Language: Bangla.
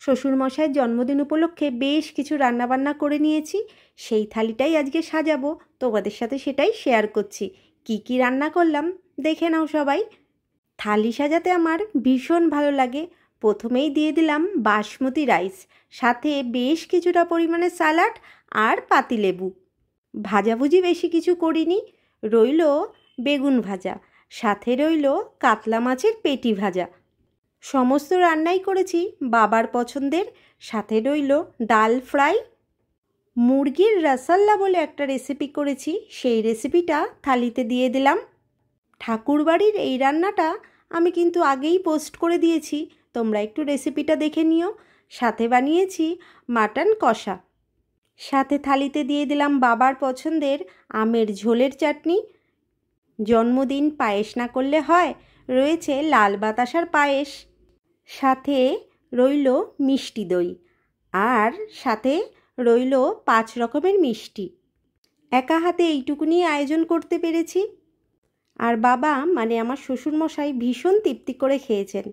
শ্বশুরমশাইয়ের জন্মদিন উপলক্ষে বেশ কিছু রান্নাবান্না করে নিয়েছি। সেই থালিটাই আজকে সাজাবো, তোমাদের সাথে সেটাই শেয়ার করছি। কি কি রান্না করলাম দেখে নাও সবাই। থালি সাজাতে আমার ভীষণ ভালো লাগে। প্রথমেই দিয়ে দিলাম বাসমতি রাইস, সাথে বেশ কিছুটা পরিমাণে স্যালাড আর পাতিলেবু। ভাজাভুজি বেশি কিছু করিনি, রইল বেগুন ভাজা, সাথে রইল কাতলা মাছের পেটি ভাজা। সমস্ত রান্নাই করেছি বাবার পছন্দের। সাথে রইল ডাল ফ্রাই। মুরগির রসাল্লা বলে একটা রেসিপি করেছি, সেই রেসিপিটা থালিতে দিয়ে দিলাম। ঠাকুরবাড়ির এই রান্নাটা আমি কিন্তু আগেই পোস্ট করে দিয়েছি, তোমরা একটু রেসিপিটা দেখে নিও। সাথে বানিয়েছি মাটন কষা। সাথে থালিতে দিয়ে দিলাম বাবার পছন্দের আমের ঝোলের চাটনি। জন্মদিন পায়েস না করলে হয়, রয়েছে লাল বাতাসার পায়েস। সাথে রইল মিষ্টি দই, আর সাথে রইল 5 রকমের মিষ্টি। একা হাতে এইটুকুনি আয়োজন করতে পেরেছি। আর বাবা মানে আমার শ্বশুরমশাই ভীষণ তৃপ্তি করে খেয়েছেন।